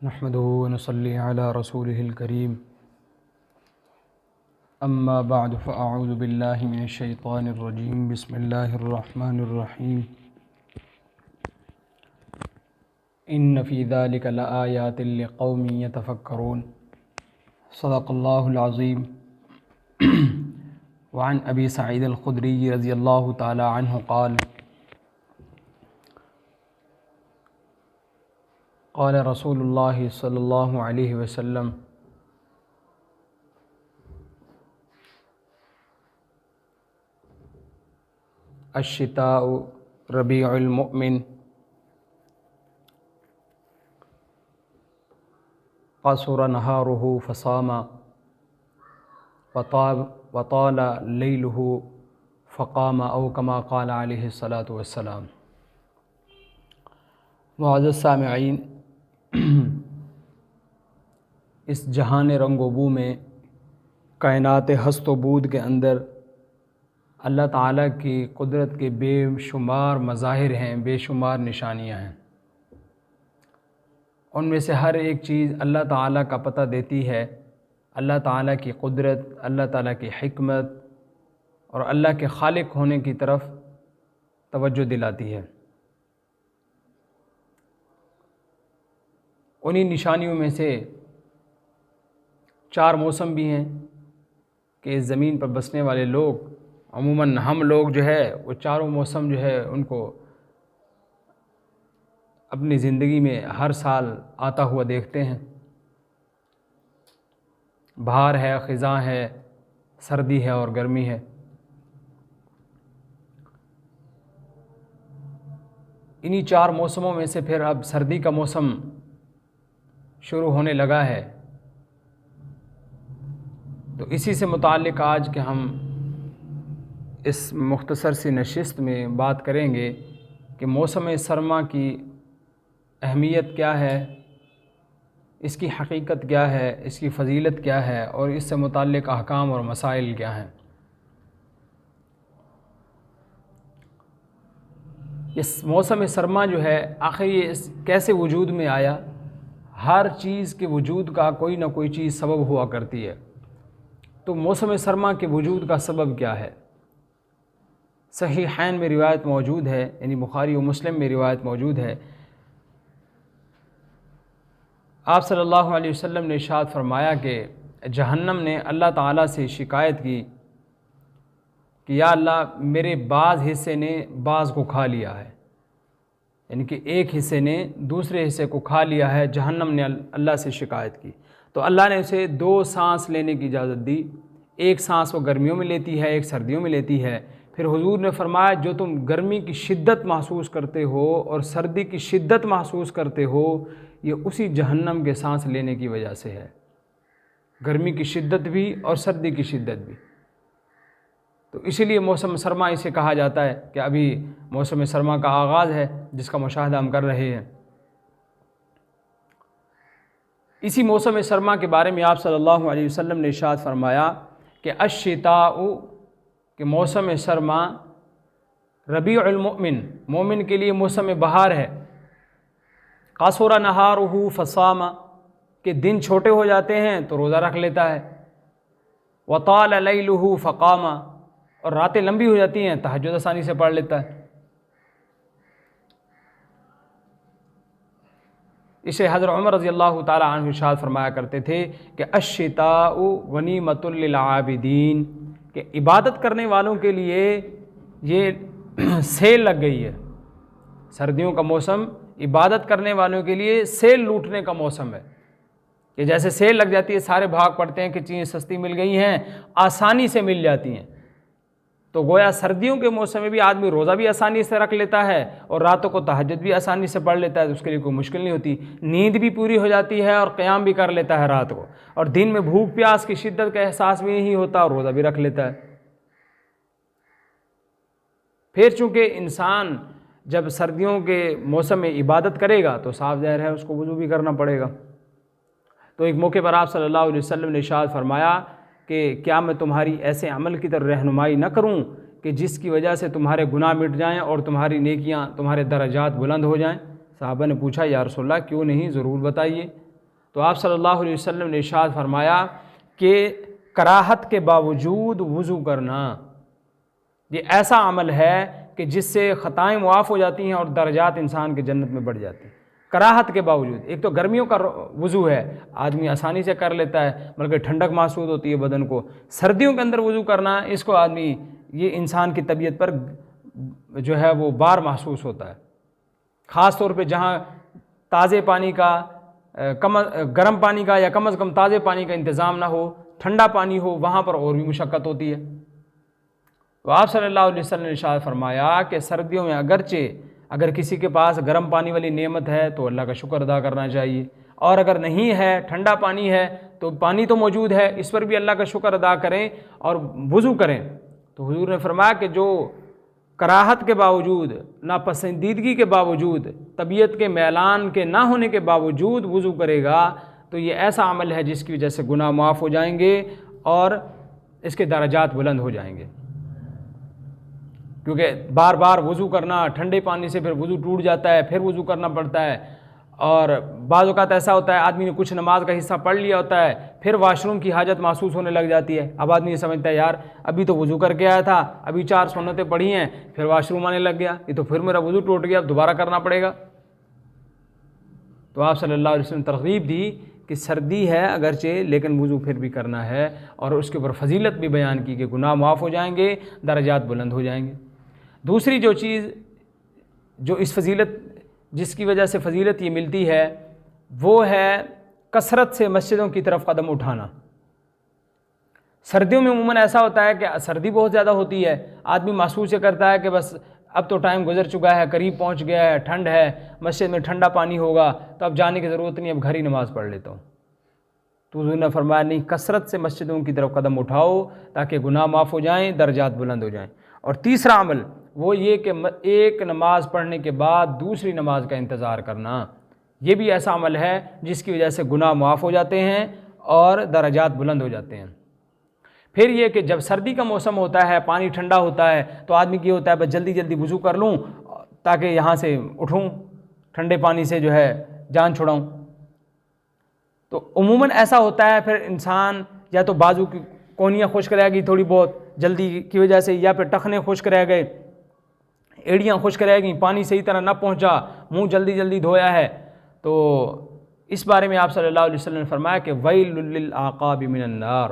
نحمده ونصلي على رسوله الكريم أما بعد فأعوذ بالله من الشيطان الرجيم بسم الله الرحمن الرحيم إن في ذلك لآيات لقوم يتفكرون صدق الله العظيم وعن أبي سعيد الخدري رضي الله تعالى عنه قال رسول الله صلى الله عليه وسلم الشتاء ربيع المؤمن قصر نهاره فصام وطال ليله فقام أو كما قال عليه الصلاة والسلام۔ معزز سامعین، اس جہان رنگ و بو میں، کائنات ہست و بود کے اندر اللہ تعالیٰ کی قدرت کے بے شمار مظاہر ہیں، بے شمار نشانیاں ہیں۔ ان میں سے ہر ایک چیز اللہ تعالیٰ کا پتہ دیتی ہے، اللہ تعالیٰ کی قدرت، اللہ تعالیٰ کی حکمت اور اللہ کے خالق ہونے کی طرف توجہ دلاتی ہے۔ انہی نشانیوں میں سے 4 موسم بھی ہیں کہ اس زمین پر بسنے والے لوگ، عموماً ہم لوگ جو ہے وہ چاروں موسم جو ہے ان کو اپنی زندگی میں ہر سال آتا ہوا دیکھتے ہیں۔ بہار ہے، خزاں ہے، سردی ہے اور گرمی ہے۔ انہی 4 موسموں میں سے پھر اب سردی کا موسم شروع ہونے لگا ہے، تو اسی سے متعلق آج کہ ہم اس مختصر سی نشست میں بات کریں گے کہ موسم سرما کی اہمیت کیا ہے، اس کی حقیقت کیا ہے، اس کی فضیلت کیا ہے اور اس سے متعلق احکام اور مسائل کیا ہیں۔ اس موسم سرما جو ہے آخر یہ کیسے وجود میں آیا؟ ہر چیز کے وجود کا کوئی نہ کوئی چیز سبب ہوا کرتی ہے، تو موسم سرما کے وجود کا سبب کیا ہے؟ صحیحین میں روایت موجود ہے، یعنی بخاری و مسلم میں روایت موجود ہے۔ آپ صلی اللہ علیہ وسلم نے ارشاد فرمایا کہ جہنم نے اللہ تعالیٰ سے شکایت کی کہ یا اللہ، میرے بعض حصے نے بعض کو کھا لیا ہے، یعنی کہ ایک حصے نے دوسرے حصے کو کھا لیا ہے۔ جہنم نے اللہ سے شکایت کی تو اللہ نے اسے 2 سانس لینے کی اجازت دی، ایک سانس وہ گرمیوں میں لیتی ہے، ایک سردیوں میں لیتی ہے۔ پھر حضور نے فرمایا جو تم گرمی کی شدت محسوس کرتے ہو اور سردی کی شدت محسوس کرتے ہو، یہ اسی جہنم کے سانس لینے کی وجہ سے ہے، گرمی کی شدت بھی اور سردی کی شدت بھی۔ تو اسی لیے موسم سرما اسے کہا جاتا ہے کہ ابھی موسم سرما کا آغاز ہے جس کا مشاہدہ ہم کر رہے ہیں۔ اسی موسم سرما کے بارے میں آپ صلی اللہ علیہ وسلم نے ارشاد فرمایا کہ الشتاء، کہ موسم سرما ربیع المؤمن، مومن کے لیے موسم بہار ہے۔ قصر نہارہ فصام، کہ دن چھوٹے ہو جاتے ہیں تو روزہ رکھ لیتا ہے۔ وطال لیلہ فقام، اور راتیں لمبی ہو جاتی ہیں تہجد آسانی سے پڑھ لیتا ہے۔ اسے حضرت عمر رضی اللہ تعالی عنہ ارشاد فرمایا کرتے تھے کہ الشتاء غنیمۃ للعابدین، کہ عبادت کرنے والوں کے لیے یہ سیل لگ گئی ہے۔ سردیوں کا موسم عبادت کرنے والوں کے لیے سیل لوٹنے کا موسم ہے، کہ جیسے سیل لگ جاتی ہے سارے بھاگ پڑتے ہیں کہ چیزیں سستی مل گئی ہیں، آسانی سے مل جاتی ہیں۔ تو گویا سردیوں کے موسم میں بھی آدمی روزہ بھی آسانی سے رکھ لیتا ہے اور راتوں کو تہجد بھی آسانی سے پڑھ لیتا ہے، تو اس کے لیے کوئی مشکل نہیں ہوتی، نیند بھی پوری ہو جاتی ہے اور قیام بھی کر لیتا ہے رات کو، اور دن میں بھوک پیاس کی شدت کا احساس بھی نہیں ہوتا اور روزہ بھی رکھ لیتا ہے۔ پھر چونکہ انسان جب سردیوں کے موسم میں عبادت کرے گا تو صاف ظاہر ہے اس کو وضو بھی کرنا پڑے گا۔ تو ایک موقع پر آپ صلی اللہ علیہ وسلم نے ارشاد فرمایا کہ کیا میں تمہاری ایسے عمل کی طرف رہنمائی نہ کروں کہ جس کی وجہ سے تمہارے گناہ مٹ جائیں اور تمہاری نیکیاں، تمہارے درجات بلند ہو جائیں؟ صحابہ نے پوچھا یا رسول اللہ کیوں نہیں، ضرور بتائیے۔ تو آپ صلی اللہ علیہ وسلم نے ارشاد فرمایا کہ کراہت کے باوجود وضو کرنا یہ ایسا عمل ہے کہ جس سے خطائیں معاف ہو جاتی ہیں اور درجات انسان کے جنت میں بڑھ جاتے ہیں۔ کراہت کے باوجود، ایک تو گرمیوں کا وضو ہے، آدمی آسانی سے کر لیتا ہے، بلکہ ٹھنڈک محسوس ہوتی ہے بدن کو۔ سردیوں کے اندر وضو کرنا، اس کو آدمی، یہ انسان کی طبیعت پر جو ہے وہ بار محسوس ہوتا ہے، خاص طور پہ جہاں تازے پانی کا گرم پانی کا یا کم از کم تازے پانی کا انتظام نہ ہو، ٹھنڈا پانی ہو، وہاں پر اور بھی مشقت ہوتی ہے۔ تو آپ صلی اللہ علیہ وسلم نے ارشاد فرمایا کہ سردیوں میں اگر کسی کے پاس گرم پانی والی نعمت ہے تو اللہ کا شکر ادا کرنا چاہیے، اور اگر نہیں ہے، ٹھنڈا پانی ہے، تو پانی تو موجود ہے، اس پر بھی اللہ کا شکر ادا کریں اور وضو کریں۔ تو حضور نے فرمایا کہ جو کراہت کے باوجود، ناپسندیدگی کے باوجود، طبیعت کے میلان کے نہ ہونے کے باوجود وضو کرے گا تو یہ ایسا عمل ہے جس کی وجہ سے گناہ معاف ہو جائیں گے اور اس کے درجات بلند ہو جائیں گے، کیونکہ بار بار وضو کرنا، ٹھنڈے پانی سے پھر وضو ٹوٹ جاتا ہے، پھر وضو کرنا پڑتا ہے، اور بعض اوقات ایسا ہوتا ہے آدمی نے کچھ نماز کا حصہ پڑھ لیا ہوتا ہے، پھر واش روم کی حاجت محسوس ہونے لگ جاتی ہے۔ اب آدمی یہ سمجھتا ہے یار ابھی تو وضو کر کے آیا تھا، ابھی 4 سنتیں پڑھی ہیں، پھر واش روم آنے لگ گیا، یہ تو پھر میرا وضو ٹوٹ گیا، اب دوبارہ کرنا پڑے گا۔ تو آپ صلی اللہ علیہ وسلم نے ترغیب دی کہ سردی ہے اگرچہ لیکن وضو پھر بھی کرنا ہے، اور اس کے اوپر فضیلت بھی بیان کی کہ گناہ معاف ہو جائیں گے، درجات بلند ہو جائیں گے۔ دوسری جو چیز جو اس فضیلت، جس کی وجہ سے فضیلت یہ ملتی ہے، وہ ہے کثرت سے مسجدوں کی طرف قدم اٹھانا۔ سردیوں میں عموماً ایسا ہوتا ہے کہ سردی بہت زیادہ ہوتی ہے، آدمی محسوس یہ کرتا ہے کہ بس اب تو ٹائم گزر چکا ہے، قریب پہنچ گیا ہے، ٹھنڈ ہے، مسجد میں ٹھنڈا پانی ہوگا تو اب جانے کی ضرورت نہیں، اب گھر ہی نماز پڑھ لیتا ہوں۔ تو حضور نے فرمایا نہیں، کثرت سے مسجدوں کی طرف قدم اٹھاؤ تاکہ گناہ معاف ہو جائیں، درجات بلند ہو جائیں۔ اور تیسرا عمل وہ یہ کہ ایک نماز پڑھنے کے بعد دوسری نماز کا انتظار کرنا، یہ بھی ایسا عمل ہے جس کی وجہ سے گناہ معاف ہو جاتے ہیں اور درجات بلند ہو جاتے ہیں۔ پھر یہ کہ جب سردی کا موسم ہوتا ہے، پانی ٹھنڈا ہوتا ہے، تو آدمی کی ہوتا ہے بس جلدی جلدی وضو کر لوں تاکہ یہاں سے اٹھوں، ٹھنڈے پانی سے جو ہے جان چھڑاؤں۔ تو عموماً ایسا ہوتا ہے، پھر انسان یا تو بازو کی کونیاں خشک رہ گئی تھوڑی بہت جلدی کی وجہ سے، یا پھر ٹخنے خشک رہ گئے، ایڑیاں خشک رہ گئیں، پانی صحیح طرح نہ پہنچا، منہ جلدی جلدی دھویا ہے، تو اس بارے میں آپ صلی اللہ علیہ وسلم نے فرمایا کہ ویل للعقاب من النار،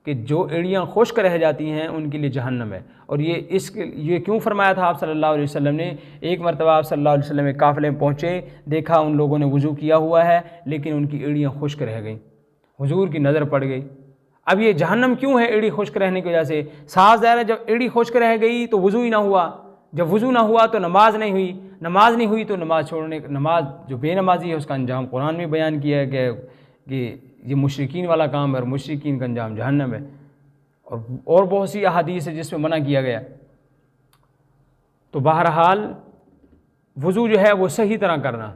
کہ جو ایڑیاں خشک رہ جاتی ہیں ان کے لیے جہنم ہے۔ اور یہ کیوں فرمایا تھا آپ صلی اللہ علیہ وسلم نے؟ ایک مرتبہ آپ صلی اللہ علیہ وسلم ایک قافلے میں پہنچے، دیکھا ان لوگوں نے وضو کیا ہوا ہے لیکن ان کی ایڑیاں خشک رہ گئیں، حضور کی نظر پڑ گئی۔ اب یہ جہنم کیوں ہے؟ ایڑی خشک رہنے کی وجہ سے۔ صاف ظاہر ہے جب ایڑی خشک رہ گئی تو وضو ہی نہ ہوا، جب وضو نہ ہوا تو نماز نہیں ہوئی، نماز نہیں ہوئی تو نماز جو بے نمازی ہے اس کا انجام قرآن میں بیان کیا ہے کہ یہ مشرکین والا کام ہے اور مشرکین کا انجام جہنم ہے، اور بہت سی احادیث ہے جس میں منع کیا گیا۔ تو بہرحال وضو جو ہے وہ صحیح طرح کرنا۔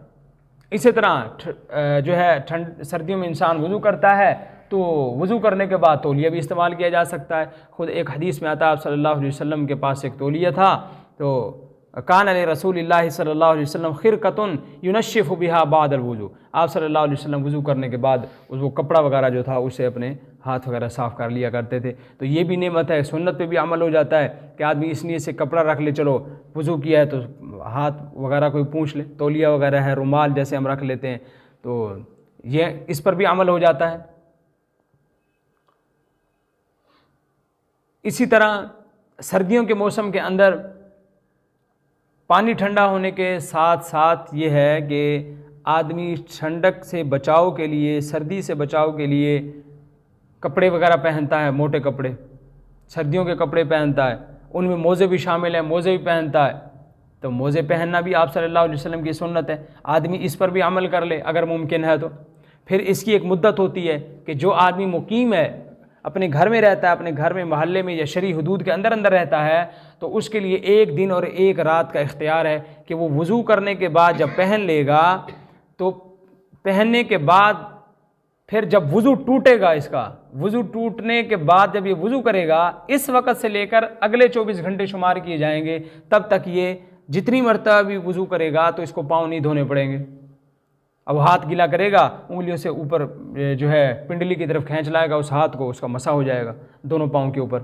اسی طرح جو ہے سردیوں میں انسان وضو کرتا ہے تو وضو کرنے کے بعد تولیہ بھی استعمال کیا جا سکتا ہے۔ خود ایک حدیث میں آتا ہے آپ صلی اللہ علیہ وسلم کے پاس ایک تولیہ تھا، تو کان علی رسول اللہ صلی اللہ علیہ وسلم خرقۃ ینشف بها بعد الوضو، آپ صلی اللہ علیہ وسلم وضو کرنے کے بعد وہ کپڑا وغیرہ جو تھا اسے اپنے ہاتھ وغیرہ صاف کر لیا کرتے تھے۔ تو یہ بھی نعمت ہے، سنت پہ بھی عمل ہو جاتا ہے کہ آدمی اس نیت سے کپڑا رکھ لے، چلو وضو کیا ہے تو ہاتھ وغیرہ کوئی پوچھ لے، تولیہ وغیرہ ہے، رومال جیسے ہم رکھ لیتے ہیں، تو یہ اس پر بھی عمل ہو جاتا ہے۔ اسی طرح سردیوں کے موسم کے اندر پانی ٹھنڈا ہونے کے ساتھ ساتھ یہ ہے کہ آدمی ٹھنڈک سے بچاؤ کے لیے، سردی سے بچاؤ کے لیے کپڑے وغیرہ پہنتا ہے، موٹے کپڑے، سردیوں کے کپڑے پہنتا ہے، ان میں موزے بھی شامل ہیں، موزے بھی پہنتا ہے۔ تو موزے پہننا بھی آپ صلی اللہ علیہ وسلم کی سنت ہے، آدمی اس پر بھی عمل کر لے اگر ممکن ہے تو۔ پھر اس کی ایک مدت ہوتی ہے کہ جو آدمی مقیم ہے، اپنے گھر میں رہتا ہے، اپنے گھر میں، محلے میں یا شرعی حدود کے اندر رہتا ہے، تو اس کے لیے 1 دن اور 1 رات کا اختیار ہے کہ وہ وضو کرنے کے بعد جب پہن لے گا تو پہننے کے بعد پھر جب وضو ٹوٹے گا، اس کا وضو ٹوٹنے کے بعد جب یہ وضو کرے گا، اس وقت سے لے کر اگلے 24 گھنٹے شمار کیے جائیں گے، تب تک یہ جتنی مرتبہ بھی وضو کرے گا تو اس کو پاؤں نہیں دھونے پڑیں گے۔ اب ہاتھ گیلا کرے گا، انگلیوں سے اوپر جو ہے پنڈلی کی طرف کھینچ لائے گا اس ہاتھ کو، اس کا مسح ہو جائے گا دونوں پاؤں کے اوپر۔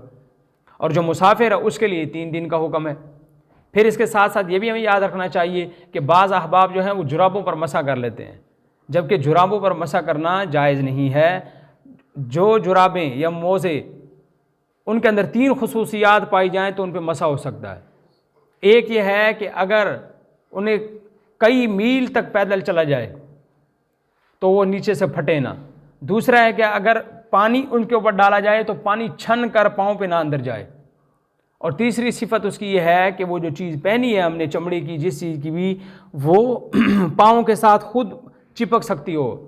اور جو مسافر ہے اس کے لیے 3 دن کا حکم ہے۔ پھر اس کے ساتھ ساتھ یہ بھی ہمیں یاد رکھنا چاہیے کہ بعض احباب جو ہیں وہ جرابوں پر مسح کر لیتے ہیں، جبکہ جرابوں پر مسح کرنا جائز نہیں ہے۔ جو جرابیں یا موزے ان کے اندر 3 خصوصیات پائی جائیں تو ان پہ مسح ہو سکتا ہے۔ ایک یہ ہے کہ اگر انہیں کئی میل تک پیدل چلا جائے تو وہ نیچے سے پھٹے نہ۔ دوسرا ہے کہ اگر پانی ان کے اوپر ڈالا جائے تو پانی چھن کر پاؤں پہ نہ اندر جائے۔ اور تیسری صفت اس کی یہ ہے کہ وہ جو چیز پہنی ہے ہم نے چمڑے کی جس چیز کی بھی، وہ پاؤں کے ساتھ خود چپک سکتی ہو،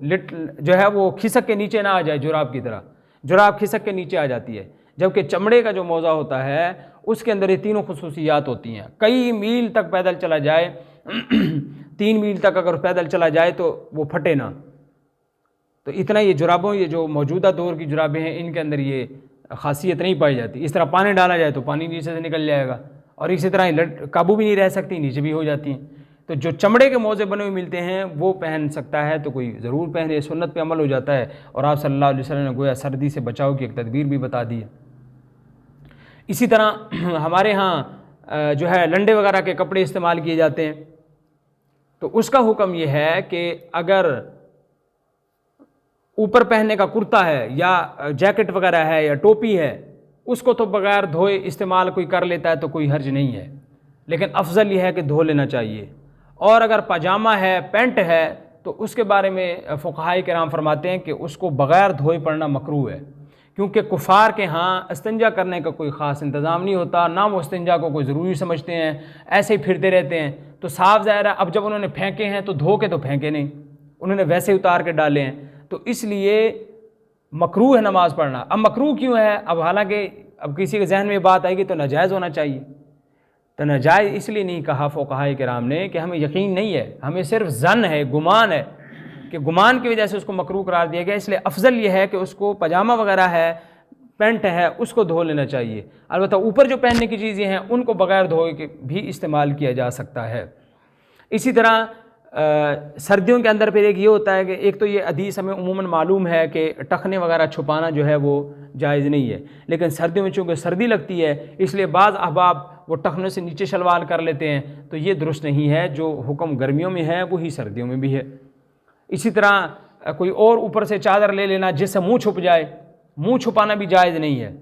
جو ہے وہ کھسک کے نیچے نہ آ جائے جراب کی طرح۔ جراب کھسک کے نیچے آ جاتی ہے، جبکہ چمڑے کا جو موزہ ہوتا ہے اس کے اندر یہ 3 خصوصیات ہوتی ہیں۔ کئی میل تک پیدل چلا جائے 3 میل تک اگر پیدل چلا جائے تو وہ پھٹے نہ۔ تو اتنا یہ جرابوں، یہ جو موجودہ دور کی جرابیں ہیں ان کے اندر یہ خاصیت نہیں پائی جاتی۔ اس طرح پانی ڈالا جائے تو پانی نیچے سے نکل جائے گا، اور اسی طرح قابو بھی نہیں رہ سکتی، نیچے بھی ہو جاتی ہیں۔ تو جو چمڑے کے موزے بنے ہوئے ملتے ہیں وہ پہن سکتا ہے تو کوئی ضرور پہنے، سنت پہ عمل ہو جاتا ہے۔ اور آپ صلی اللہ علیہ وسلم نے گویا سردی سے بچاؤ کی ایک تدبیر بھی بتا دی ہے۔ اسی طرح ہمارے ہاں جو ہے لنڈے وغیرہ کے کپڑے استعمال کیے جاتے ہیں، تو اس کا حکم یہ ہے کہ اگر اوپر پہننے کا کرتا ہے یا جیکٹ وغیرہ ہے یا ٹوپی ہے، اس کو تو بغیر دھوئے استعمال کوئی کر لیتا ہے تو کوئی حرج نہیں ہے، لیکن افضل یہ ہے کہ دھو لینا چاہیے۔ اور اگر پاجامہ ہے، پینٹ ہے، تو اس کے بارے میں فقہائے کرام فرماتے ہیں کہ اس کو بغیر دھوئے پڑھنا مکروہ ہے، کیونکہ کفار کے ہاں استنجا کرنے کا کوئی خاص انتظام نہیں ہوتا، نہ وہ استنجا کو کوئی ضروری سمجھتے ہیں، ایسے ہی پھرتے رہتے ہیں۔ تو صاف ظاہر ہے اب جب انہوں نے پھینکے ہیں تو دھو کے تو پھینکے نہیں، انہوں نے ویسے اتار کے ڈالے ہیں، تو اس لیے مکروہ ہے نماز پڑھنا۔ اب مکروہ کیوں ہے؟ اب حالانکہ اب کسی کے ذہن میں بات آئے گی تو ناجائز ہونا چاہیے، تو ناجائز اس لیے نہیں کہا فقہائے کرام نے کہ ہمیں یقین نہیں ہے، ہمیں صرف ظن ہے، گمان ہے، کہ گمان کی وجہ سے اس کو مکروہ قرار دیا گیا، اس لیے افضل یہ ہے کہ اس کو پاجامہ وغیرہ ہے، پینٹ ہے، اس کو دھو لینا چاہیے۔ البتہ اوپر جو پہننے کی چیزیں ہیں ان کو بغیر دھوئے کے بھی استعمال کیا جا سکتا ہے۔ اسی طرح سردیوں کے اندر پھر ایک یہ ہوتا ہے کہ ایک تو یہ حدیث ہمیں عموماً معلوم ہے کہ ٹخنے وغیرہ چھپانا جو ہے وہ جائز نہیں ہے، لیکن سردیوں میں چونکہ سردی لگتی ہے اس لیے بعض احباب وہ ٹخنوں سے نیچے شلوار کر لیتے ہیں، تو یہ درست نہیں ہے۔ جو حکم گرمیوں میں ہے وہی سردیوں میں بھی ہے۔ اسی طرح کوئی اور اوپر سے چادر لے لینا جس سے منہ چھپ جائے، منہ چھپانا بھی جائز نہیں ہے،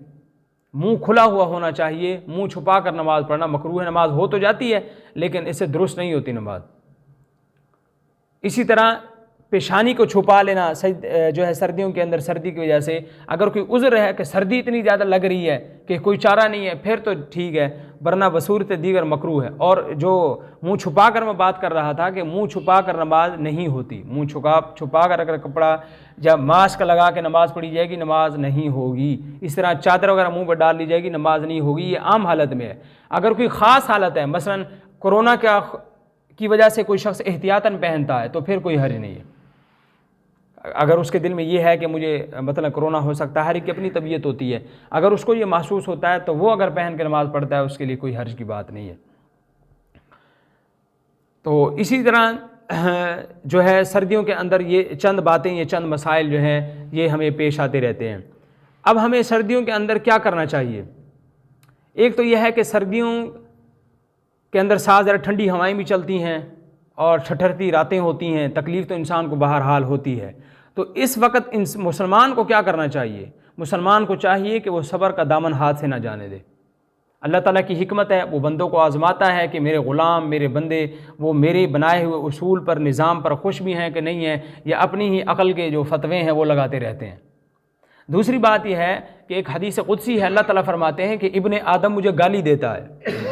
منہ کھلا ہوا ہونا چاہیے، منہ چھپا کر نماز پڑھنا مکروہ ہے۔ نماز ہو تو جاتی ہے لیکن اس سے درست نہیں ہوتی نماز۔ اسی طرح پیشانی کو چھپا لینا جو ہے سردیوں کے اندر سردی کی وجہ سے، اگر کوئی عذر ہے کہ سردی اتنی زیادہ لگ رہی ہے کہ کوئی چارہ نہیں ہے پھر تو ٹھیک ہے، ورنہ بصورت دیگر مکروہ ہے۔ اور جو منہ چھپا کر میں بات کر رہا تھا کہ منہ چھپا کر نماز نہیں ہوتی، منہ چھپا کر اگر کپڑا یا ماسک لگا کے نماز پڑھی جائے گی نماز نہیں ہوگی۔ اس طرح چادر وغیرہ منہ پر ڈال لی جائے گی نماز نہیں ہوگی، یہ عام حالت میں ہے۔ اگر کوئی خاص حالت ہے، مثلا کورونا کی وجہ سے کوئی شخص احتیاطاً پہنتا ہے تو پھر کوئی حرج نہیں ہے۔ اگر اس کے دل میں یہ ہے کہ مجھے مطلب کرونا ہو سکتا ہے، ہر ایک کی اپنی طبیعت ہوتی ہے، اگر اس کو یہ محسوس ہوتا ہے تو وہ اگر پہن کے نماز پڑھتا ہے اس کے لیے کوئی حرج کی بات نہیں ہے۔ تو اسی طرح جو ہے سردیوں کے اندر یہ چند باتیں، یہ چند مسائل جو ہیں یہ ہمیں پیش آتے رہتے ہیں۔ اب ہمیں سردیوں کے اندر کیا کرنا چاہیے؟ ایک تو یہ ہے کہ سردیوں کے اندر ساتھ ذرا ٹھنڈی ہوائیں بھی چلتی ہیں اور ٹھٹھرتی راتیں ہوتی ہیں، تکلیف تو انسان کو بہرحال ہوتی ہے۔ تو اس وقت مسلمان کو کیا کرنا چاہیے؟ مسلمان کو چاہیے کہ وہ صبر کا دامن ہاتھ سے نہ جانے دے۔ اللہ تعالیٰ کی حکمت ہے، وہ بندوں کو آزماتا ہے کہ میرے غلام، میرے بندے وہ میرے بنائے ہوئے اصول پر، نظام پر خوش بھی ہیں کہ نہیں ہیں، یا اپنی ہی عقل کے جو فتوے ہیں وہ لگاتے رہتے ہیں۔ دوسری بات یہ ہے کہ ایک حدیث قدسی ہے، اللہ تعالیٰ فرماتے ہیں کہ ابن آدم مجھے گالی دیتا ہے۔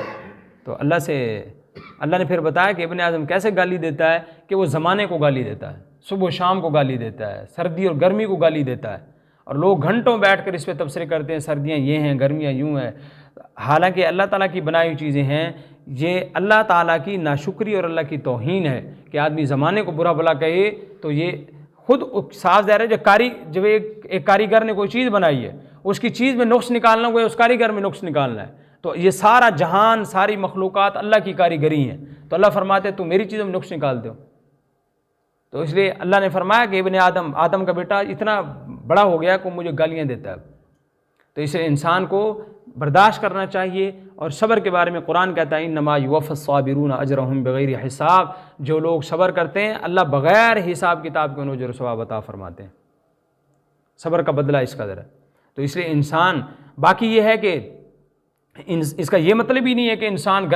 تو اللہ نے پھر بتایا کہ ابن آدم کیسے گالی دیتا ہے، کہ وہ زمانے کو گالی دیتا ہے، صبح و شام کو گالی دیتا ہے، سردی اور گرمی کو گالی دیتا ہے، اور لوگ گھنٹوں بیٹھ کر اس پہ تبصرے کرتے ہیں، سردیاں یہ ہیں، گرمیاں یوں ہیں۔ حالانکہ اللہ تعالیٰ کی بنائی ہوئی چیزیں ہیں، یہ اللہ تعالیٰ کی ناشکری اور اللہ کی توہین ہے کہ آدمی زمانے کو برا بھلا کہے، تو یہ خود صاف ظاہر ہے جب ایک کاریگر نے کوئی چیز بنائی ہے، اس کی چیز میں نقص نکالنا ہوا ہے، اس کاریگر میں نقص نکالنا ہے، تو یہ سارا جہان، ساری مخلوقات اللہ کی کاریگری ہیں، تو اللہ فرماتے تو میری چیزوں میں نقص نکالتے ہو۔ تو اس لیے اللہ نے فرمایا کہ ابن آدم کا بیٹا اتنا بڑا ہو گیا کہ مجھے گالیاں دیتا ہے. تو اس لیے انسان کو برداشت کرنا چاہیے. اور صبر کے بارے میں قرآن کہتا ہے انما یوفی الصابرون اجرہم بغیر حساب، جو لوگ صبر کرتے ہیں اللہ بغیر حساب کتاب کے انہیں اجر و ثواب عطا فرماتے ہیں. صبر کا بدلہ اس قدر ہے. تو اس لیے انسان، باقی یہ ہے کہ اس کا یہ مطلب ہی نہیں ہے کہ انسان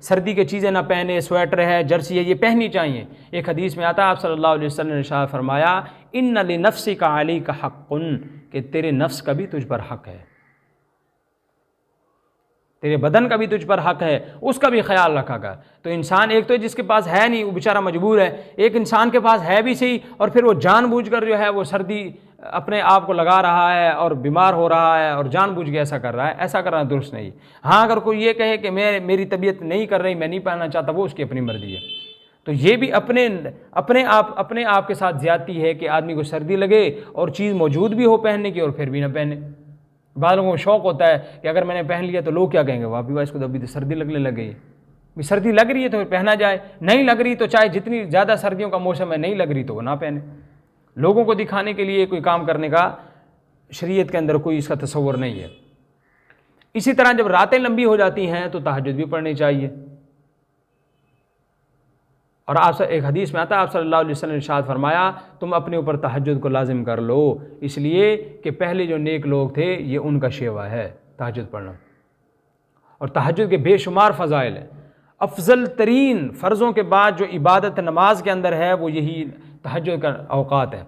سردی کے چیزیں نہ پہنے، سویٹر ہے، جرسی ہے، یہ پہننی چاہیے. ایک حدیث میں آتا ہے آپ صلی اللہ علیہ وسلم نے ارشاد فرمایا ان لنفسک علیک حق، کہ تیرے نفس کا بھی تجھ پر حق ہے، تیرے بدن کا بھی تجھ پر حق ہے، اس کا بھی خیال رکھا کر. تو انسان ایک تو جس کے پاس ہے نہیں وہ بیچارہ مجبور ہے، ایک انسان کے پاس ہے بھی صحیح اور پھر وہ جان بوجھ کر جو ہے وہ سردی اپنے آپ کو لگا رہا ہے اور بیمار ہو رہا ہے اور جان بوجھ کے ایسا کر رہا ہے. ایسا کرنا درست نہیں. ہاں اگر کوئی یہ کہے کہ میری طبیعت نہیں کر رہی، میں نہیں پہننا چاہتا، وہ اس کی اپنی مرضی ہے. تو یہ بھی اپنے آپ کے ساتھ زیادتی ہے کہ آدمی کو سردی لگے اور چیز موجود بھی ہو پہننے کی اور پھر بھی نہ پہنے. بعض لوگوں کو شوق ہوتا ہے کہ اگر میں نے پہن لیا تو لوگ کیا کہیں گے، واہ بھی اس کو ابھی تو سردی لگنے لگ گئی. سردی لگ رہی ہے تو پھر پہنا جائے، نہیں لگ رہی تو چاہے جتنی زیادہ سردیوں کا موسم ہے نہیں لگ رہی تو وہ نہ پہنے. لوگوں کو دکھانے کے لیے کوئی کام کرنے کا شریعت کے اندر کوئی اس کا تصور نہیں ہے. اسی طرح جب راتیں لمبی ہو جاتی ہیں تو تہجد بھی پڑھنی چاہیے. اور آپ سے ایک حدیث میں آتا ہے آپ صلی اللہ علیہ وسلم نے ارشاد فرمایا تم اپنے اوپر تہجد کو لازم کر لو، اس لیے کہ پہلے جو نیک لوگ تھے یہ ان کا شیوا ہے تہجد پڑھنا. اور تہجد کے بے شمار فضائل ہیں. افضل ترین فرضوں کے بعد جو عبادت نماز کے اندر ہے وہ یہی تہجد کا اوقات ہے.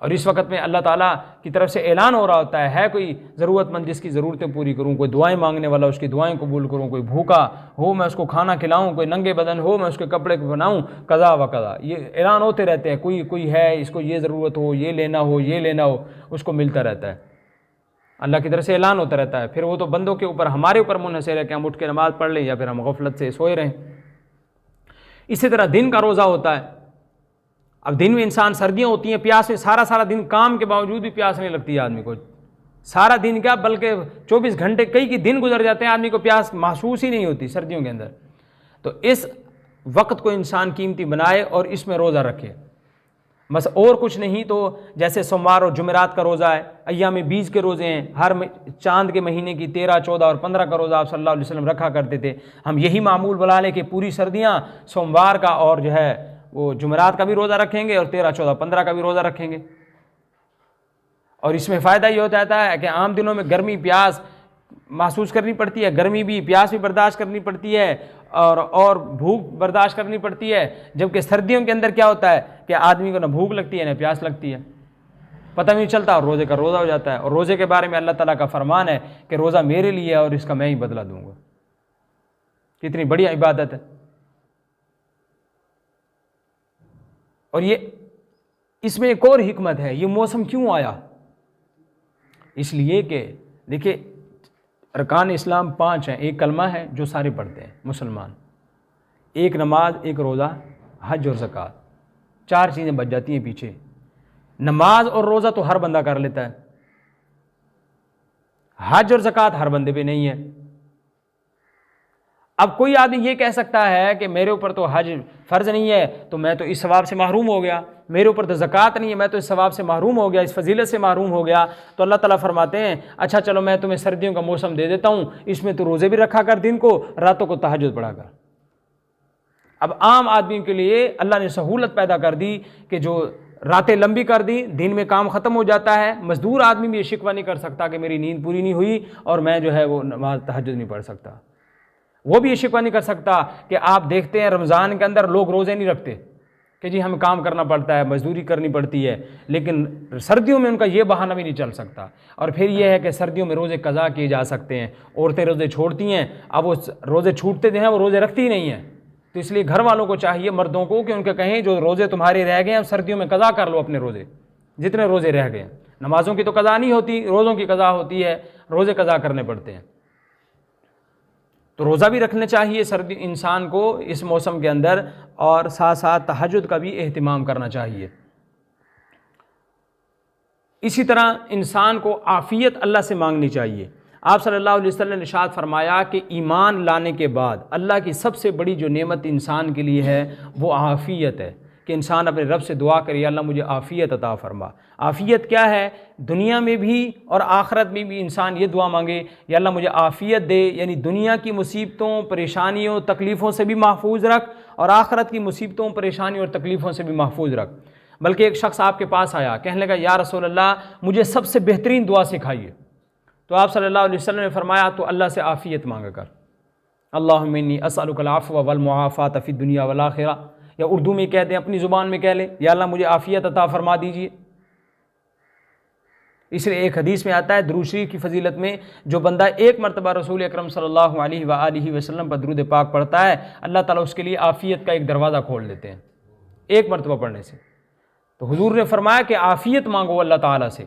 اور اس وقت میں اللہ تعالیٰ کی طرف سے اعلان ہو رہا ہوتا ہے کوئی ضرورت مند جس کی ضرورتیں پوری کروں، کوئی دعائیں مانگنے والا اس کی دعائیں قبول کروں، کوئی بھوکا ہو میں اس کو کھانا کھلاؤں، کوئی ننگے بدن ہو میں اس کے کپڑے کو بناؤں، قضا و قضا. یہ اعلان ہوتے رہتے ہیں. کوئی ہے اس کو یہ ضرورت ہو، یہ لینا ہو اس کو ملتا رہتا ہے. اللہ کی طرف سے اعلان ہوتا رہتا ہے. پھر وہ تو بندوں کے اوپر، ہمارے اوپر منحصر ہے کہ ہم اٹھ کے نماز پڑھ لیں یا پھر ہم غفلت سے سوئے رہیں. اسی طرح دن کا روزہ ہوتا ہے. اب دن میں انسان، سردیاں ہوتی ہیں، پیاس میں سارا دن کام کے باوجود بھی پیاس نہیں لگتی ہے آدمی کو. سارا دن کیا بلکہ 24 گھنٹے کئی دن گزر جاتے ہیں آدمی کو پیاس محسوس ہی نہیں ہوتی سردیوں کے اندر. تو اس وقت کو انسان قیمتی بنائے اور اس میں روزہ رکھے. بس اور کچھ نہیں تو جیسے سوموار اور جمعرات کا روزہ ہے، ایام بیج کے روزے ہیں، ہر چاند کے مہینے کی 13، 14 اور 15 کا روزہ آپ صلی اللہ علیہ وسلم رکھا کرتے تھے. ہم یہی معمول بنا لیں کہ پوری سردیاں سوموار کا اور جو ہے وہ جمعرات کا بھی روزہ رکھیں گے اور 13، 14، 15 کا بھی روزہ رکھیں گے. اور اس میں فائدہ یہ ہو جاتا ہے کہ عام دنوں میں گرمی پیاس محسوس کرنی پڑتی ہے، گرمی بھی پیاس بھی برداشت کرنی پڑتی ہے اور بھوک برداشت کرنی پڑتی ہے. جبکہ سردیوں کے اندر کیا ہوتا ہے کہ آدمی کو نہ بھوک لگتی ہے نہ پیاس لگتی ہے، پتہ نہیں چلتا اور روزے کا روزہ ہو جاتا ہے. اور روزے کے بارے میں اللہ تعالیٰ کا فرمان ہے کہ روزہ میرے لیے ہے اور اس کا میں ہی بدلہ دوں گا. کتنی بڑی عبادت ہے. اور یہ اس میں ایک اور حکمت ہے. یہ موسم کیوں آیا؟ اس لیے کہ دیکھیں ارکان اسلام 5 ہیں. ایک کلمہ ہے جو سارے پڑھتے ہیں مسلمان، ایک نماز، ایک روزہ، حج اور زکوٰۃ. 4 چیزیں بچ جاتی ہیں پیچھے. نماز اور روزہ تو ہر بندہ کر لیتا ہے، حج اور زکوٰۃ ہر بندے پہ نہیں ہے. اب کوئی آدمی یہ کہہ سکتا ہے کہ میرے اوپر تو حج فرض نہیں ہے تو میں تو اس ثواب سے محروم ہو گیا، میرے اوپر تو زکوٰۃ نہیں ہے میں تو اس ثواب سے محروم ہو گیا، اس فضیلت سے محروم ہو گیا. تو اللہ تعالیٰ فرماتے ہیں اچھا چلو میں تمہیں سردیوں کا موسم دے دیتا ہوں، اس میں تو روزے بھی رکھا کر، دن کو راتوں کو تہجد پڑھا کر. اب عام آدمی کے لیے اللہ نے سہولت پیدا کر دی کہ جو راتیں لمبی کر دی، دن میں کام ختم ہو جاتا ہے. مزدور آدمی بھی یہ شکوہ نہیں کر سکتا کہ میری نیند پوری نہیں ہوئی اور میں جو ہے وہ نماز تہجد نہیں پڑھ سکتا. وہ بھی یہ شکوہ نہیں کر سکتا کہ آپ دیکھتے ہیں رمضان کے اندر لوگ روزے نہیں رکھتے کہ جی ہمیں کام کرنا پڑتا ہے، مزدوری کرنی پڑتی ہے، لیکن سردیوں میں ان کا یہ بہانہ بھی نہیں چل سکتا. اور پھر یہ ہے کہ سردیوں میں روزے قضا کیے جا سکتے ہیں. عورتیں روزے چھوڑتی ہیں، اب وہ روزے چھوٹتے جو ہیں وہ روزے رکھتی ہی نہیں ہیں. تو اس لیے گھر والوں کو چاہیے مردوں کو کہ ان کے کہیں جو روزے تمہارے رہ گئے ہیں سردیوں میں قضا کر لو اپنے روزے، جتنے روزے رہ گئے ہیں. نمازوں کی تو قضا نہیں ہوتی، روزوں کی قضا ہوتی ہے، روزے قضا کرنے پڑتے ہیں. تو روزہ بھی رکھنا چاہیے سردی انسان کو اس موسم کے اندر، اور ساتھ ساتھ تہجد کا بھی اہتمام کرنا چاہیے. اسی طرح انسان کو عافیت اللہ سے مانگنی چاہیے. آپ صلی اللہ علیہ وسلم نے ارشاد فرمایا کہ ایمان لانے کے بعد اللہ کی سب سے بڑی جو نعمت انسان کے لیے ہے وہ عافیت ہے، کہ انسان اپنے رب سے دعا کرے یا اللہ مجھے عافیت عطا فرما۔ عافیت کیا ہے؟ دنیا میں بھی اور آخرت میں بھی انسان یہ دعا مانگے یا اللہ مجھے عافیت دے، یعنی دنیا کی مصیبتوں، پریشانیوں، تکلیفوں سے بھی محفوظ رکھ اور آخرت کی مصیبتوں، پریشانیوں اور تکلیفوں سے بھی محفوظ رکھ۔ بلکہ ایک شخص آپ کے پاس آیا، کہنے لگا یا رسول اللہ مجھے سب سے بہترین دعا سکھائیے۔ تو آپ صلی اللہ علیہ وسلم نے فرمایا تو اللہ سے عافیت مانگا کر، اللہم انی اسألک العفو والمعافات فی الدنیا والآخرہ، یا اردو میں کہہ دیں، اپنی زبان میں کہہ لیں، یا اللہ مجھے عافیت عطا فرما دیجیے۔ اس لیے ایک حدیث میں آتا ہے درود شریف کی فضیلت میں، جو بندہ ایک مرتبہ رسول اکرم صلی اللہ علیہ وآلہ وسلم پر درود پاک پڑھتا ہے، اللہ تعالیٰ اس کے لیے عافیت کا ایک دروازہ کھول دیتے ہیں ایک مرتبہ پڑھنے سے۔ تو حضور نے فرمایا کہ عافیت مانگو اللہ تعالیٰ سے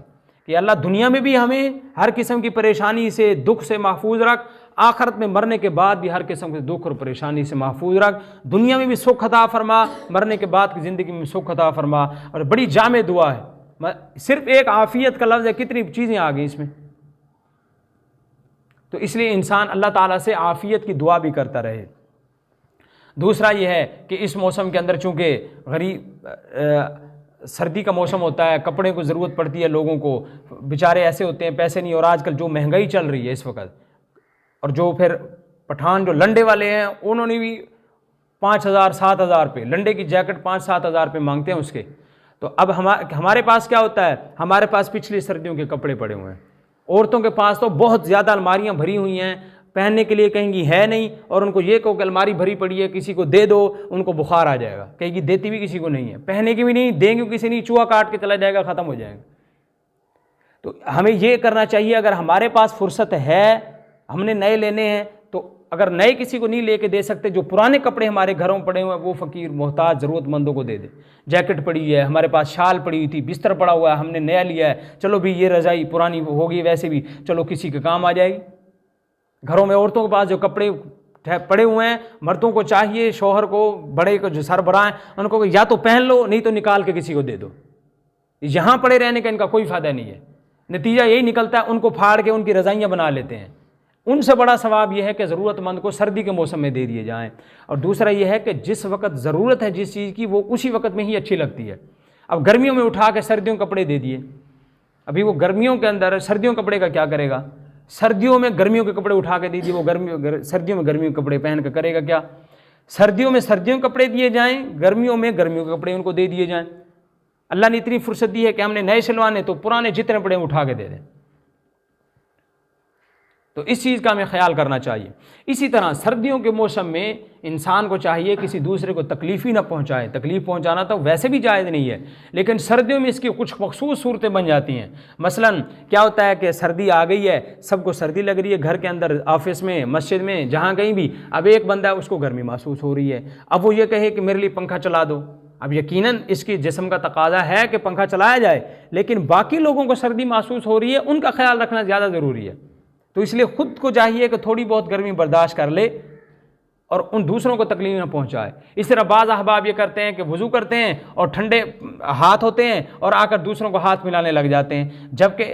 کہ اللہ دنیا میں بھی ہمیں ہر قسم کی پریشانی سے، دکھ سے محفوظ رکھ، آخرت میں مرنے کے بعد بھی ہر قسم کے دکھ اور پریشانی سے محفوظ رکھ، دنیا میں بھی سکھ عطا فرما، مرنے کے بعد کی زندگی میں سکھ عطا فرما۔ اور بڑی جامع دعا ہے، صرف ایک عافیت کا لفظ ہے، کتنی چیزیں آ گئی اس میں۔ تو اس لیے انسان اللہ تعالیٰ سے عافیت کی دعا بھی کرتا رہے۔ دوسرا یہ ہے کہ اس موسم کے اندر چونکہ سردی کا موسم ہوتا ہے، کپڑے کو ضرورت پڑتی ہے لوگوں کو، بیچارے ایسے ہوتے ہیں پیسے نہیں، اور آج کل جو مہنگائی چل رہی ہے اس وقت، اور جو پھر پٹھان جو لنڈے والے ہیں انہوں نے بھی 5,000 7,000 پہ لنڈے کی جیکٹ 5-7 ہزار پہ مانگتے ہیں اس کے۔ تو اب ہمارے پاس کیا ہوتا ہے؟ ہمارے پاس پچھلی سردیوں کے کپڑے پڑے ہوئے ہیں، عورتوں کے پاس تو بہت زیادہ الماریاں بھری ہوئی ہیں، پہننے کے لیے کہیں گی ہے نہیں، اور ان کو یہ کہو کہ الماری بھری پڑی ہے کسی کو دے دو، ان کو بخار آ جائے گا، کہیں گی دیتی بھی کسی کو نہیں ہے، پہننے کی بھی نہیں، دیں گے کسی نہیں، چوہا کاٹ کے چلا جائے گا، ختم ہو جائے گا۔ تو ہمیں یہ کرنا چاہیے، اگر ہمارے پاس فرصت ہے، ہم نے نئے لینے ہیں، تو اگر نئے کسی کو نہیں لے کے دے سکتے، جو پرانے کپڑے ہمارے گھروں میں پڑے ہوئے ہیں وہ فقیر محتاج ضرورت مندوں کو دے دیں۔ جیکٹ پڑی ہے، ہمارے پاس شال پڑی ہوئی تھی، بستر پڑا ہوا ہے، ہم نے نیا لیا ہے، چلو بھی یہ رضائی پرانی ہوگی ویسے بھی، چلو کسی کے کام آ جائے گی۔ گھروں میں عورتوں کے پاس جو کپڑے پڑے ہوئے ہیں، مردوں کو چاہیے، شوہر کو، بڑے کو جو سربراہ ہیں، ان کو یا تو پہن لو، نہیں تو نکال کے کسی کو دے دو۔ یہاں پڑے رہنے کا ان کا کوئی فائدہ نہیں ہے، نتیجہ یہی نکلتا ہے ان کو پھاڑ کے ان کی رضائیاں بنا لیتے ہیں۔ ان سے بڑا ثواب یہ ہے کہ ضرورت مند کو سردی کے موسم میں دے دیے جائیں۔ اور دوسرا یہ ہے کہ جس وقت ضرورت ہے جس چیز کی، وہ اسی وقت میں ہی اچھی لگتی ہے۔ اب گرمیوں میں اٹھا کے سردیوں کے کپڑے دے دیے، ابھی وہ گرمیوں کے اندر سردیوں کے کپڑے کا کیا کرے گا؟ سردیوں میں گرمیوں کے کپڑے اٹھا کے دے دیے، وہ سردیوں میں گرمیوں کے کپڑے پہن کے کرے گا کیا؟ سردیوں میں سردیوں کے کپڑے دیے جائیں، گرمیوں میں گرمیوں کے کپڑے ان کو دے دیے جائیں۔ اللہ نے اتنی فرصت دی ہے کہ ہم نے نئے سلوانے تو پرانے جتنے پڑے اٹھا کے دے دیں۔ تو اس چیز کا ہمیں خیال کرنا چاہیے۔ اسی طرح سردیوں کے موسم میں انسان کو چاہیے کسی دوسرے کو تکلیف ہی نہ پہنچائے، تکلیف پہنچانا تو ویسے بھی جائز نہیں ہے، لیکن سردیوں میں اس کی کچھ مخصوص صورتیں بن جاتی ہیں۔ مثلا کیا ہوتا ہے کہ سردی آ گئی ہے، سب کو سردی لگ رہی ہے، گھر کے اندر، آفس میں، مسجد میں، جہاں کہیں بھی، اب ایک بندہ ہے اس کو گرمی محسوس ہو رہی ہے، اب وہ یہ کہے کہ میرے لیے پنکھا چلا دو، اب یقیناً اس کی جسم کا تقاضا ہے کہ پنکھا چلایا جائے، لیکن باقی لوگوں کو سردی محسوس ہو رہی ہے، ان کا خیال رکھنا زیادہ ضروری ہے۔ تو اس لیے خود کو چاہیے کہ تھوڑی بہت گرمی برداشت کر لے اور ان دوسروں کو تکلیف نہ پہنچائے۔ اس طرح بعض احباب یہ کرتے ہیں کہ وضو کرتے ہیں اور ٹھنڈے ہاتھ ہوتے ہیں اور آ کر دوسروں کو ہاتھ ملانے لگ جاتے ہیں، جبکہ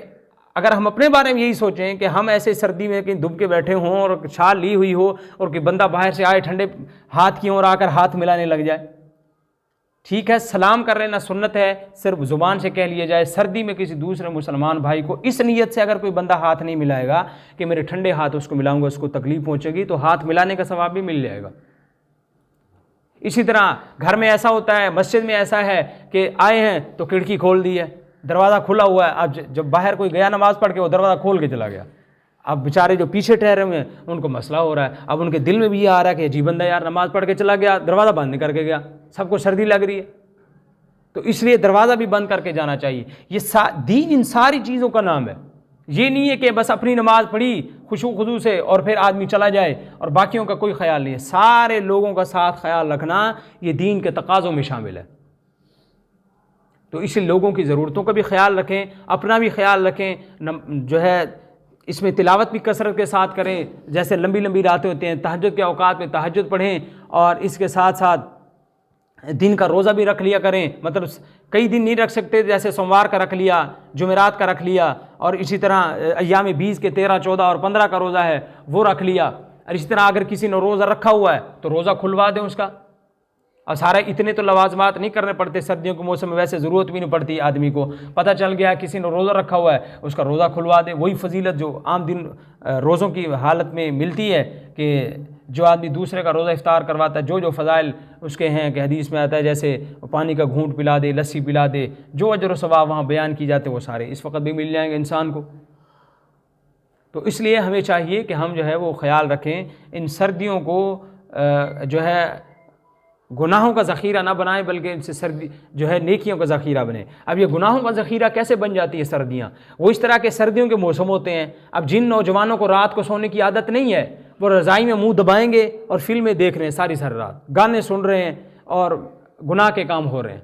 اگر ہم اپنے بارے میں یہی سوچیں کہ ہم ایسے سردی میں کہیں دب کے بیٹھے ہوں اور چھال لی ہوئی ہو اور کہ بندہ باہر سے آئے ٹھنڈے ہاتھ کی اور آ کر ہاتھ ملانے لگ جائے، ٹھیک ہے سلام کر لینا سنت ہے، صرف زبان سے کہہ لیا جائے۔ سردی میں کسی دوسرے مسلمان بھائی کو اس نیت سے اگر کوئی بندہ ہاتھ نہیں ملائے گا کہ میرے ٹھنڈے ہاتھ اس کو ملاؤں گا، اس کو تکلیف پہنچے گی، تو ہاتھ ملانے کا ثواب بھی مل جائے گا۔ اسی طرح گھر میں ایسا ہوتا ہے، مسجد میں ایسا ہے کہ آئے ہیں تو کھڑکی کھول دی ہے، دروازہ کھلا ہوا ہے، اب جب باہر کوئی گیا نماز پڑھ کے وہ دروازہ کھول کے چلا گیا، اب بیچارے جو پیچھے ٹھہرے ہوئے ہیں ان کو مسئلہ ہو رہا ہے، اب ان کے دل میں بھی یہ آ رہا ہے کہ جی بندہ یار نماز پڑھ کے چلا گیا، دروازہ بند نہیں کر کے گیا، سب کو سردی لگ رہی ہے، تو اس لیے دروازہ بھی بند کر کے جانا چاہیے۔ یہ دین ان ساری چیزوں کا نام ہے، یہ نہیں ہے کہ بس اپنی نماز پڑھی خشوع خضوع سے اور پھر آدمی چلا جائے اور باقیوں کا کوئی خیال نہیں ہے، سارے لوگوں کا ساتھ خیال رکھنا یہ دین کے تقاضوں میں شامل ہے۔ تو اس لیے لوگوں کی ضرورتوں کا بھی خیال رکھیں، اپنا بھی خیال رکھیں، جو ہے اس میں تلاوت بھی کثرت کے ساتھ کریں، جیسے لمبی لمبی راتیں ہوتے ہیں، تہجد کے اوقات میں تہجد پڑھیں، اور اس کے ساتھ ساتھ دن کا روزہ بھی رکھ لیا کریں، مطلب کئی دن نہیں رکھ سکتے جیسے سوموار کا رکھ لیا، جمعرات کا رکھ لیا، اور اسی طرح ایام 20 کے 13، 14 اور 15 کا روزہ ہے وہ رکھ لیا، اور اسی طرح اگر کسی نے روزہ رکھا ہوا ہے تو روزہ کھلوا دیں اس کا، اور سارا اتنے تو لوازمات نہیں کرنے پڑتے سردیوں کے موسم میں، ویسے ضرورت بھی نہیں پڑتی آدمی کو، پتہ چل گیا کسی نے روزہ رکھا ہوا ہے اس کا روزہ کھلوا دے، وہی فضیلت جو عام دن روزوں کی حالت میں ملتی ہے کہ جو آدمی دوسرے کا روزہ افطار کرواتا ہے، جو فضائل اس کے ہیں کہ حدیث میں آتا ہے جیسے پانی کا گھونٹ پلا دے، لسی پلا دے، جو اجر و ثواب وہاں بیان کی جاتے وہ سارے اس وقت بھی مل جائیں گے انسان کو۔ تو اس لیے ہمیں چاہیے کہ ہم جو ہے وہ خیال رکھیں، ان سردیوں کو جو ہے گناہوں کا ذخیرہ نہ بنائیں بلکہ ان سے سردی جو ہے نیکیوں کا ذخیرہ بنے۔ اب یہ گناہوں کا ذخیرہ کیسے بن جاتی ہے سردیاں؟ وہ اس طرح کے سردیوں کے موسم ہوتے ہیں، اب جن نوجوانوں کو رات کو سونے کی عادت نہیں ہے وہ رضائی میں منہ دبائیں گے اور فلمیں دیکھ رہے ہیں ساری رات، گانے سن رہے ہیں اور گناہ کے کام ہو رہے ہیں۔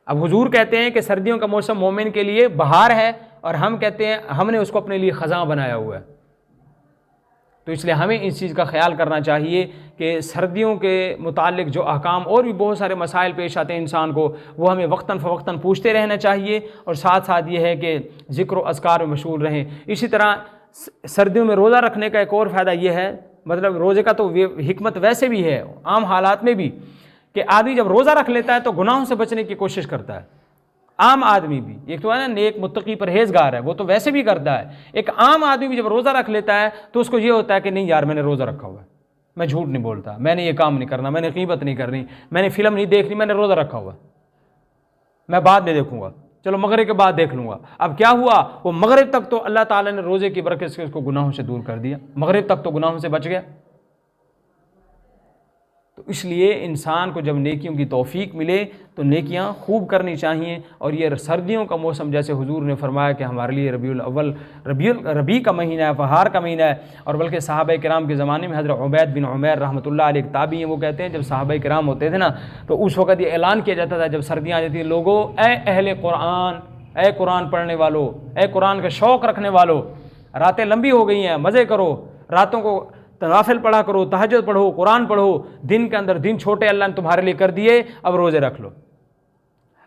اب حضور کہتے ہیں کہ سردیوں کا موسم مومن کے لیے بہار ہے، اور ہم کہتے ہیں ہم نے اس کو اپنے لیے خزاں بنایا ہوا ہے۔ تو اس لیے ہمیں اس چیز کا خیال کرنا چاہیے کہ سردیوں کے متعلق جو احکام اور بھی بہت سارے مسائل پیش آتے ہیں انسان کو، وہ ہمیں وقتاً فوقتاً پوچھتے رہنا چاہیے، اور ساتھ ساتھ یہ ہے کہ ذکر و اذکار میں مشغول رہیں۔ اسی طرح سردیوں میں روزہ رکھنے کا ایک اور فائدہ یہ ہے، مطلب روزے کا تو حکمت ویسے بھی ہے عام حالات میں بھی، کہ آدمی جب روزہ رکھ لیتا ہے تو گناہوں سے بچنے کی کوشش کرتا ہے۔ عام آدمی بھی، ایک تو ہے نا نیک متقی پرہیزگار ہے وہ تو ویسے بھی کرتا ہے، ایک عام آدمی بھی جب روزہ رکھ لیتا ہے تو اس کو یہ ہوتا ہے کہ نہیں یار میں نے روزہ رکھا ہوا ہے، میں جھوٹ نہیں بولتا، میں نے یہ کام نہیں کرنا، میں نے غیبت نہیں کرنی، میں نے فلم نہیں دیکھنی، میں نے روزہ رکھا ہوا ہے، میں بعد میں دیکھوں گا، چلو مغرب کے بعد دیکھ لوں گا۔ اب کیا ہوا، وہ مغرب تک تو اللہ تعالیٰ نے روزے کی برکت سے اس کو گناہوں سے دور کر دیا، مغرب تک تو گناہوں سے بچ گیا۔ تو اس لیے انسان کو جب نیکیوں کی توفیق ملے تو نیکیاں خوب کرنی چاہیے، اور یہ سردیوں کا موسم جیسے حضور نے فرمایا کہ ہمارے لیے ربیع الاول ربیع کا مہینہ ہے، بہار کا مہینہ ہے، اور بلکہ صحابہ کرام کے زمانے میں حضرت عبید بن عمیر رحمۃ اللہ علیہ تابعی ہیں، وہ کہتے ہیں جب صحابہ کرام ہوتے تھے نا تو اس وقت یہ اعلان کیا جاتا تھا جب سردیاں آ جاتی ہیں، لوگوں اے اہل قرآن، اے قرآن پڑھنے والو، اے قرآن کا شوق رکھنے والو، راتیں لمبی ہو گئی ہیں، مزے کرو، راتوں کو نوافل پڑھا کرو، تہجد پڑھو، قرآن پڑھو، دن کے اندر دن چھوٹے اللہ نے تمہارے لیے کر دیے، اب روزے رکھ لو۔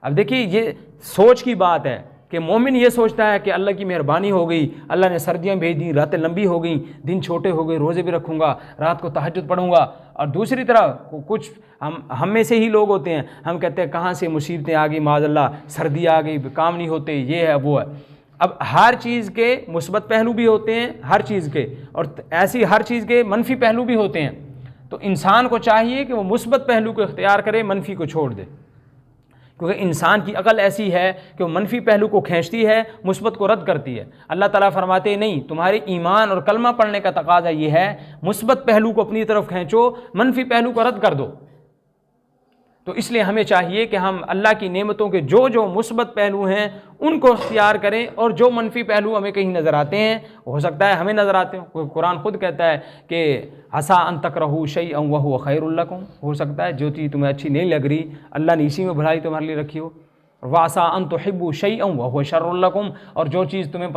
اب دیکھیے یہ سوچ کی بات ہے کہ مومن یہ سوچتا ہے کہ اللہ کی مہربانی ہو گئی، اللہ نے سردیاں بھیج دیں، راتیں لمبی ہو گئیں، دن چھوٹے ہو گئے، روزے بھی رکھوں گا، رات کو تہجد پڑھوں گا۔ اور دوسری طرف کچھ ہم میں سے ہی لوگ ہوتے ہیں، ہم کہتے ہیں کہاں سے مصیبتیں آ گئی معاذ اللہ، سردی آ گئی، کام نہیں ہوتے، یہ ہے وہ ہے۔ اب ہر چیز کے مثبت پہلو بھی ہوتے ہیں ہر چیز کے، اور ایسی ہر چیز کے منفی پہلو بھی ہوتے ہیں، تو انسان کو چاہیے کہ وہ مثبت پہلو کو اختیار کرے، منفی کو چھوڑ دے، کیونکہ انسان کی عقل ایسی ہے کہ وہ منفی پہلو کو کھینچتی ہے، مثبت کو رد کرتی ہے۔ اللہ تعالیٰ فرماتے ہیں نہیں، تمہارے ایمان اور کلمہ پڑھنے کا تقاضا یہ ہے مثبت پہلو کو اپنی طرف کھینچو، منفی پہلو کو رد کر دو۔ تو اس لیے ہمیں چاہیے کہ ہم اللہ کی نعمتوں کے جو مثبت پہلو ہیں ان کو اختیار کریں، اور جو منفی پہلو ہمیں کہیں نظر آتے ہیں، ہو سکتا ہے ہمیں نظر آتے ہوں، قرآن خود کہتا ہے کہ عسیٰ ان تکرہوا شیئا وہو خیر لکم، ہو سکتا ہے جو چیز تمہیں اچھی نہیں لگ رہی اللہ نے اسی میں بھلائی تمہارے لیے رکھی ہو، وعسیٰ ان تحبوا شیئا وہو شر لکم، اور جو چیز تمہیں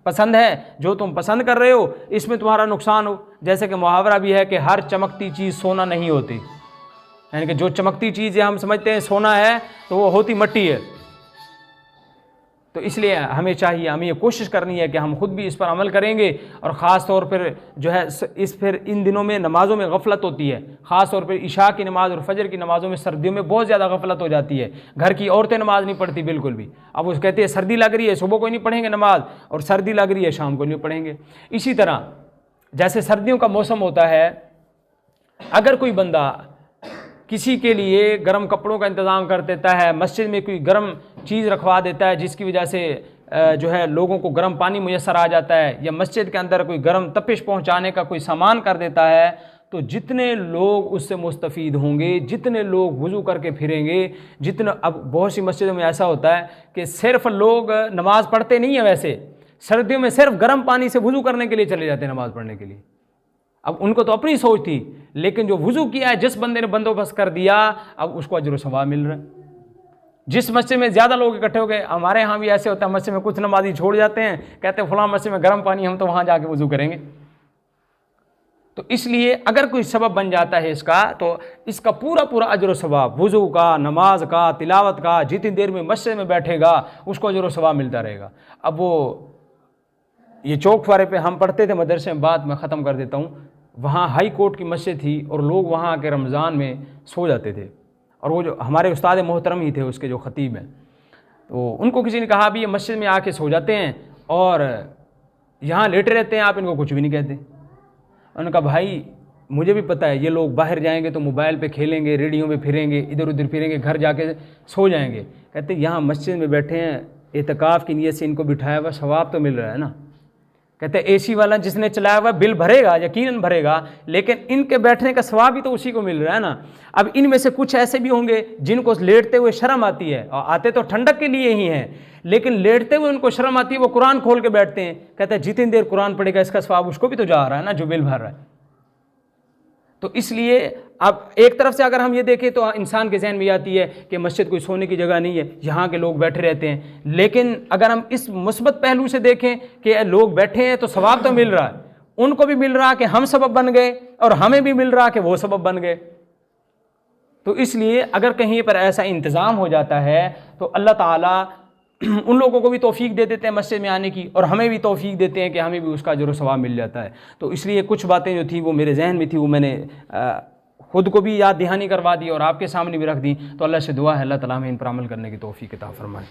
پسند ہے، جو تم پسند کر رہے ہو اس میں تمہارا نقصان ہو۔ جیسے کہ محاورہ بھی ہے کہ ہر چمکتی چیز سونا نہیں ہوتی، یعنی کہ جو چمکتی چیز ہم سمجھتے ہیں سونا ہے تو وہ ہوتی مٹی ہے۔ تو اس لیے ہمیں چاہیے، ہمیں یہ کوشش کرنی ہے کہ ہم خود بھی اس پر عمل کریں گے، اور خاص طور پر جو ہے پھر ان دنوں میں نمازوں میں غفلت ہوتی ہے، خاص طور پر عشاء کی نماز اور فجر کی نمازوں میں سردیوں میں بہت زیادہ غفلت ہو جاتی ہے، گھر کی عورتیں نماز نہیں پڑھتی بالکل بھی، اب وہ کہتے ہیں سردی لگ رہی ہے صبح کو نہیں پڑھیں گے نماز، اور سردی لگ رہی ہے شام کو نہیں پڑھیں گے۔ اسی طرح جیسے سردیوں کا موسم ہوتا ہے، اگر کوئی بندہ کسی کے لیے گرم کپڑوں کا انتظام کر دیتا ہے، مسجد میں کوئی گرم چیز رکھوا دیتا ہے جس کی وجہ سے جو ہے لوگوں کو گرم پانی میسر آ جاتا ہے، یا مسجد کے اندر کوئی گرم تپش پہنچانے کا کوئی سامان کر دیتا ہے، تو جتنے لوگ اس سے مستفید ہوں گے، جتنے لوگ وضو کر کے پھریں گے، اب بہت سی مسجدوں میں ایسا ہوتا ہے کہ صرف لوگ نماز پڑھتے نہیں ہیں، ویسے سردیوں میں صرف گرم پانی سے وضو کرنے کے لیے چلے جاتے ہیں نماز پڑھنے کے لیے۔ اب ان کو تو اپنی سوچ تھی، لیکن جو وضو کیا ہے جس بندے نے بندوبست کر دیا، اب اس کو اجر و ثواب مل رہا ہے۔ جس مسجد میں زیادہ لوگ اکٹھے ہو گئے، ہمارے ہاں بھی ایسے ہوتا ہے، مسجد میں کچھ نمازی چھوڑ جاتے ہیں، کہتے ہیں فلاں مسجد میں گرم پانی، ہم تو وہاں جا کے وضو کریں گے۔ تو اس لیے اگر کوئی سبب بن جاتا ہے اس کا، تو اس کا پورا اجر و ثواب، وضو کا، نماز کا، تلاوت کا، جتنی دیر میں مسجد میں بیٹھے گا اس کو اجر و ثواب ملتا رہے گا۔ اب وہ یہ چوک فارے پہ ہم پڑھتے تھے مدرسے میں، بات میں ختم کر دیتا ہوں، وہاں ہائی کورٹ کی مسجد تھی اور لوگ وہاں آ کے رمضان میں سو جاتے تھے، اور وہ جو ہمارے استاد محترم ہی تھے اس کے جو خطیب ہیں، تو ان کو کسی نے کہا بھی یہ مسجد میں آ کے سو جاتے ہیں اور یہاں لیٹے رہتے ہیں، آپ ان کو کچھ بھی نہیں کہتے۔ انہوں نے کہا بھائی مجھے بھی پتہ ہے یہ لوگ باہر جائیں گے تو موبائل پہ کھیلیں گے، ریڈیو میں پھریں گے، ادھر ادھر پھریں گے، گھر جا کے سو جائیں گے۔ کہتے یہاں مسجد میں بیٹھے ہیں، اعتکاف کی نیت سے ان کو بٹھایا ہوا، ثواب تو مل رہا ہے نا۔ کہتے اے سی والا جس نے چلایا ہوا بل بھرے گا، یقیناً بھرے گا، لیکن ان کے بیٹھنے کا ثواب بھی تو اسی کو مل رہا ہے نا۔ اب ان میں سے کچھ ایسے بھی ہوں گے جن کو لیٹتے ہوئے شرم آتی ہے، اور آتے تو ٹھنڈک کے لیے ہی ہیں، لیکن لیٹتے ہوئے ان کو شرم آتی ہے، وہ قرآن کھول کے بیٹھتے ہیں۔ کہتے ہیں جتنی دیر قرآن پڑھے گا اس کا ثواب اس کو بھی تو جا رہا ہے نا جو بل بھر رہا ہے۔ تو اس لیے اب ایک طرف سے اگر ہم یہ دیکھیں تو انسان کے ذہن میں آتی ہے کہ مسجد کوئی سونے کی جگہ نہیں ہے، یہاں کے لوگ بیٹھے رہتے ہیں، لیکن اگر ہم اس مثبت پہلو سے دیکھیں کہ لوگ بیٹھے ہیں تو ثواب تو مل رہا ہے، ان کو بھی مل رہا کہ ہم سبب بن گئے اور ہمیں بھی مل رہا کہ وہ سبب بن گئے۔ تو اس لیے اگر کہیں پر ایسا انتظام ہو جاتا ہے تو اللہ تعالیٰ ان لوگوں کو بھی توفیق دے دیتے ہیں مسجد میں آنے کی، اور ہمیں بھی توفیق دیتے ہیں کہ ہمیں بھی اس کا اجر و ثواب مل جاتا ہے۔ تو اس لیے کچھ باتیں جو تھیں وہ میرے ذہن میں تھی، وہ میں نے خود کو بھی یاد دہانی کروا دی اور آپ کے سامنے بھی رکھ دی۔ تو اللہ سے دعا ہے اللہ تعالیٰ ہمیں ان پر عمل کرنے کی توفیق عطا فرمائے۔